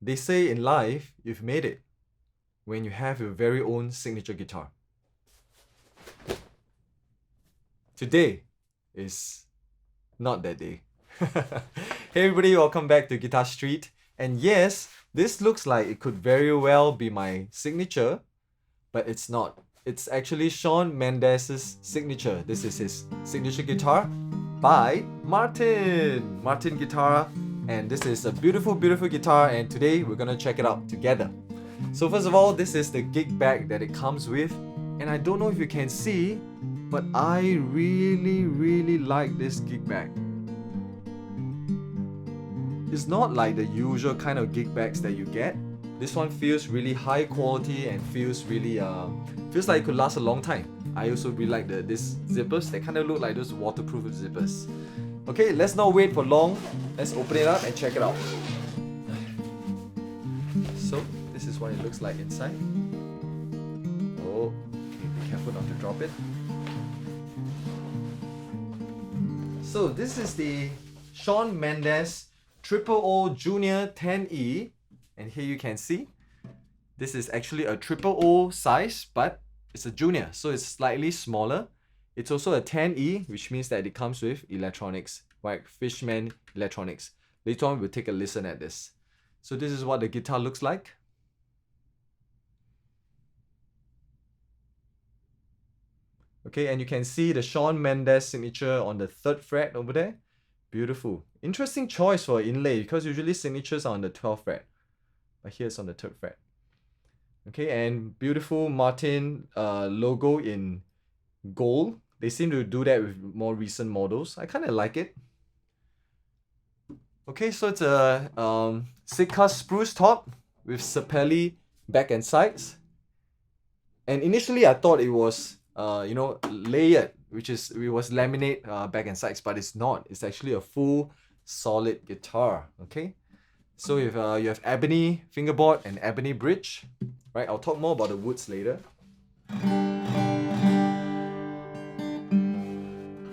They say in life, you've made it when you have your very own signature guitar. Today is not that day. Hey everybody, welcome back to Guitar Street. And yes, this looks like it could very well be my signature, but it's not. It's actually Shawn Mendes' signature. This is his signature guitar by Martin Guitar. And this is a beautiful, beautiful guitar, and today we're gonna check it out together. So first of all, this is the gig bag that it comes with, and I don't know if you can see, but I really like this gig bag. It's not like the usual kind of gig bags that you get. This one feels really high quality and feels really feels like it could last a long time. I also really like this zippers. They kind of look like those waterproof zippers. Okay, let's not wait for long. Let's open it up and check it out. So this is what it looks like inside. Oh, be careful not to drop it. So this is the Shawn Mendes Triple O Junior 10E, and here you can see this is actually a Triple O size, but it's a junior, so it's slightly smaller. It's also a 10E, which means that it comes with electronics, like Fishman electronics. Later on, we'll take a listen at this. So this is what the guitar looks like. Okay, and you can see the Shawn Mendes signature on the 3rd fret over there. Beautiful. Interesting choice for inlay, because usually signatures are on the 12th fret. But here it's on the 3rd fret. Okay, and beautiful Martin logo in gold. They seem to do that with more recent models. I kind of like it. Okay, so it's a Sitka spruce top with Sapelli back and sides. And initially I thought it was layered, which was laminate back and sides, but it's not. It's actually a full solid guitar. Okay, so if you have ebony fingerboard and ebony bridge, right? I'll talk more about the woods later.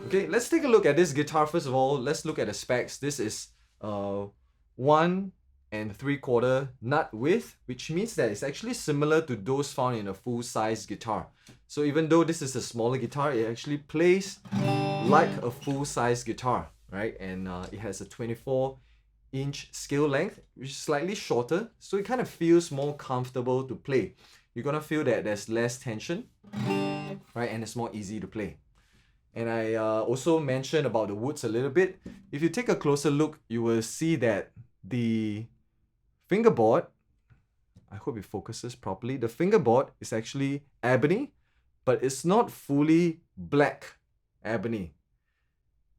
Okay, let's take a look at this guitar first of all. Let's look at the specs. This is 1 3/4 nut width, which means that it's actually similar to those found in a full-size guitar. So even though this is a smaller guitar, it actually plays like a full-size guitar, right? And it has a 24-inch scale length, which is slightly shorter, so it kind of feels more comfortable to play. You're gonna feel that there's less tension, right? And it's more easy to play. And I also mentioned about the woods a little bit. If you take a closer look, you will see that the fingerboard, I hope it focuses properly, the fingerboard is actually ebony, but it's not fully black ebony.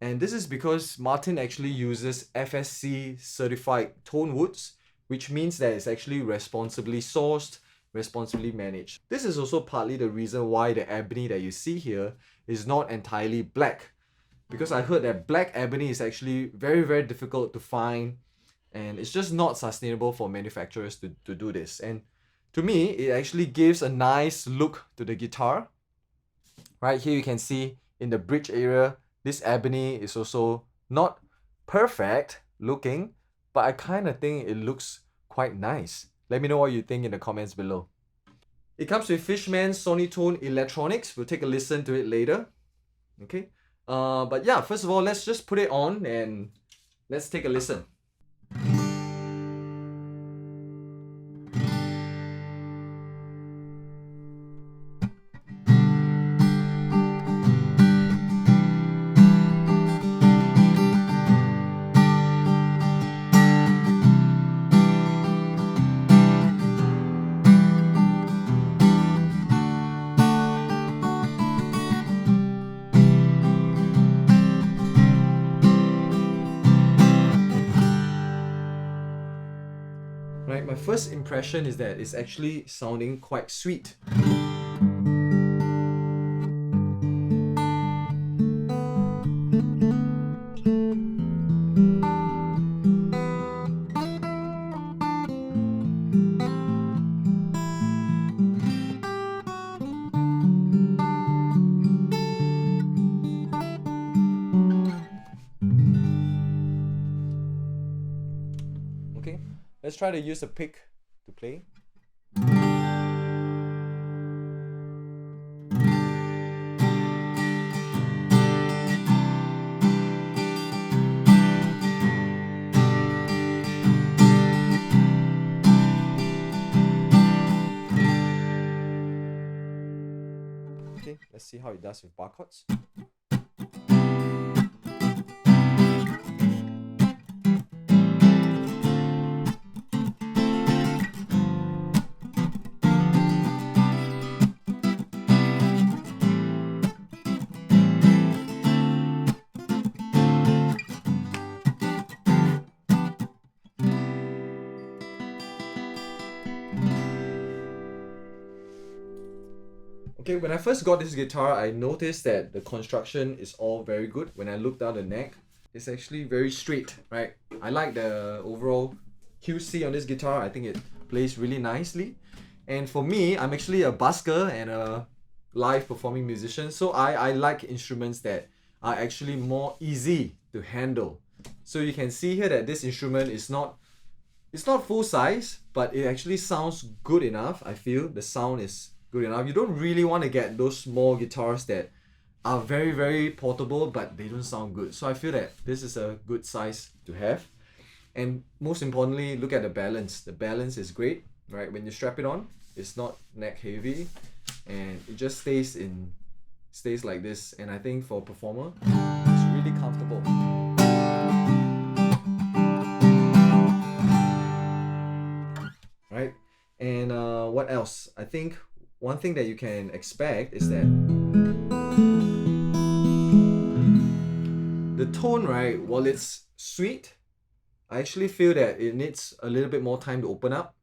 And this is because Martin actually uses FSC certified tone woods, which means that it's actually responsibly sourced, responsibly managed. This is also partly the reason why the ebony that you see here is not entirely black, because I heard that black ebony is actually very difficult to find, and it's just not sustainable for manufacturers to do this. And to me, it actually gives a nice look to the guitar. Right here you can see in the bridge area, this ebony is also not perfect looking, but I kind of think it looks quite nice. Let me know what you think in the comments below. It comes with Fishman Sonitone electronics. We'll take a listen to it later. Okay. But yeah, first of all, let's just put it on and let's take a listen. Right, my first impression is that it's actually sounding quite sweet. Let's let's try to use a pick to play. Okay, let's see how it does with bar chords. Okay, when I first got this guitar, I noticed that the construction is all very good. When I look down the neck, it's actually very straight, right? I like the overall QC on this guitar. I think it plays really nicely. And for me, I'm actually a busker and a live performing musician, so I like instruments that are actually more easy to handle. So you can see here that this instrument is not full size, but it actually sounds good enough. I feel the sound is good enough. You don't really want to get those small guitars that are very, very portable, but they don't sound good. So I feel that this is a good size to have. And most importantly, look at the balance. The balance is great, right? When you strap it on, it's not neck heavy, and it just stays like this. And I think for a performer, it's really comfortable. Right? And what else? I think one thing that you can expect is that the tone, right, while it's sweet, I actually feel that it needs a little bit more time to open up.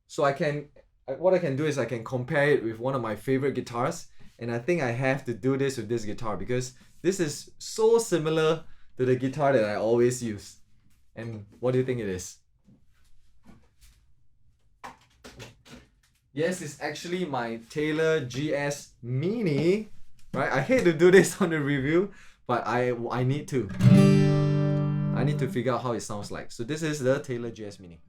So what I can do is I can compare it with one of my favorite guitars, and I think I have to do this with this guitar because this is so similar to the guitar that I always use. And what do you think it is? Yes, it's actually my Taylor GS Mini, right? I hate to do this on the review, but I need to. I need to figure out how it sounds like. So this is the Taylor GS Mini.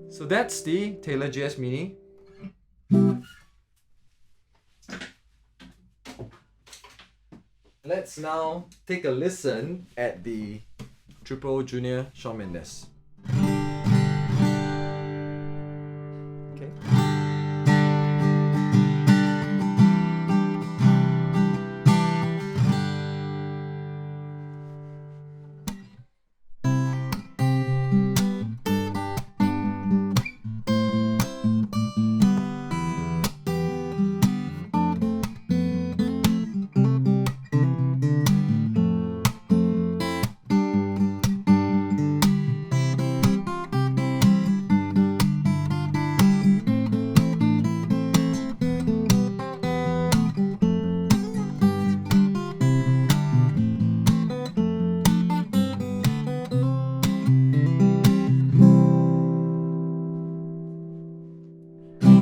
So that's the Taylor GS Mini. Let's now take a listen at the Triple Junior Shawn Mendes. Okay.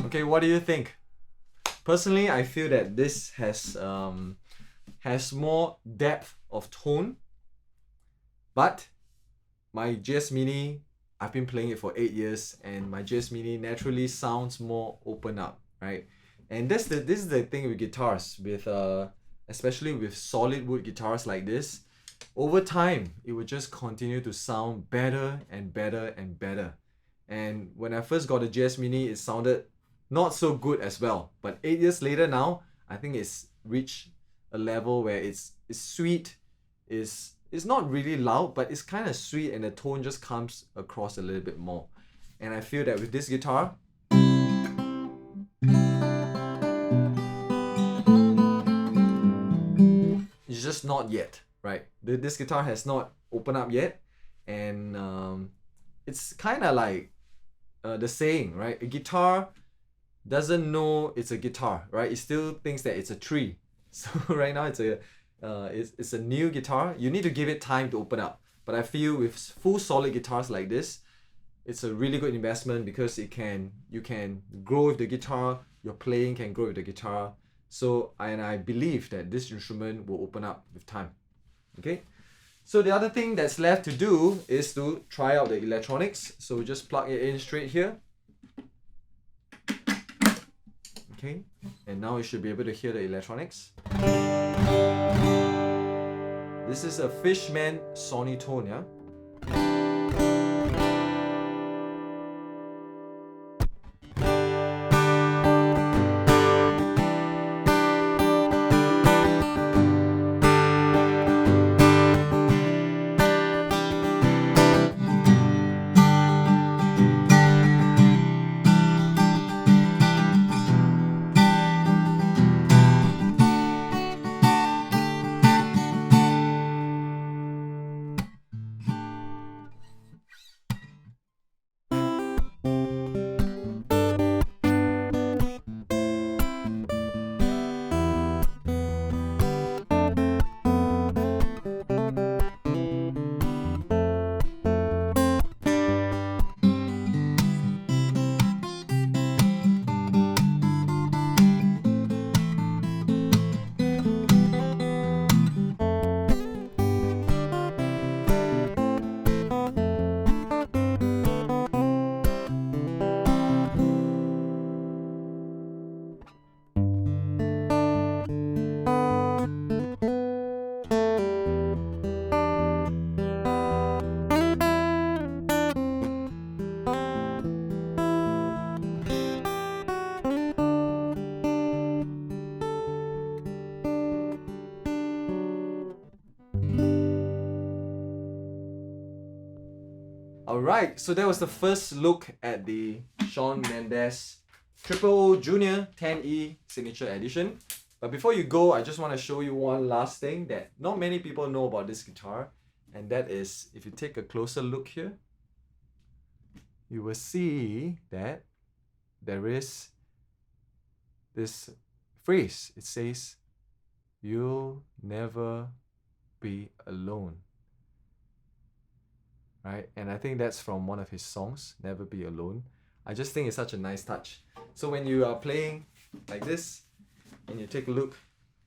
Okay, what do you think? Personally, I feel that this has more depth of tone, but my GS Mini, I've been playing it for 8 years, and my GS Mini naturally sounds more open up, right? And this is the thing with guitars, with especially with solid wood guitars like this. Over time, it will just continue to sound better and better and better. And when I first got the GS Mini, it sounded not so good as well. But 8 years later now, I think it's reached a level where it's sweet, it's it's not really loud, but it's kind of sweet and the tone just comes across a little bit more. And I feel that with this guitar, it's just not yet, right? This guitar has not opened up yet, and it's kind of like the saying, right? A guitar doesn't know it's a guitar, right? It still thinks that it's a tree. So right now it's a new guitar. You need to give it time to open up. But I feel with full solid guitars like this, it's a really good investment because you can grow with the guitar, your playing can grow with the guitar. So I believe that this instrument will open up with time. Okay. So the other thing that's left to do is to try out the electronics. So we just plug it in straight here. Okay, and now you should be able to hear the electronics. This is a Fishman Sonitone, yeah? Alright, so that was the first look at the Shawn Mendes Triple Junior 10E Signature Edition. But before you go, I just want to show you one last thing that not many people know about this guitar. And that is, if you take a closer look here, you will see that there is this phrase. It says, "You'll never be alone." Right? And I think that's from one of his songs, Never Be Alone. I just think it's such a nice touch. So when you are playing like this, and you take a look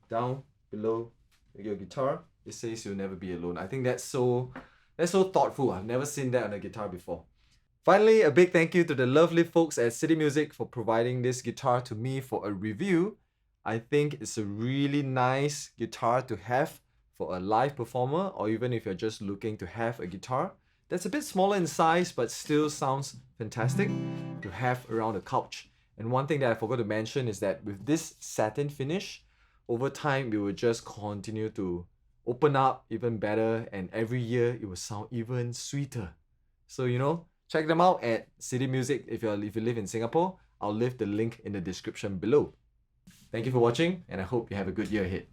down below your guitar, it says you'll never be alone. I think that's so thoughtful. I've never seen that on a guitar before. Finally, a big thank you to the lovely folks at City Music for providing this guitar to me for a review. I think it's a really nice guitar to have for a live performer, or even if you're just looking to have a guitar that's a bit smaller in size but still sounds fantastic to have around the couch. And one thing that I forgot to mention is that with this satin finish, over time it will just continue to open up even better, and every year it will sound even sweeter. So check them out at City Music if you live in Singapore. I'll leave the link in the description below. Thank you for watching, and I hope you have a good year ahead.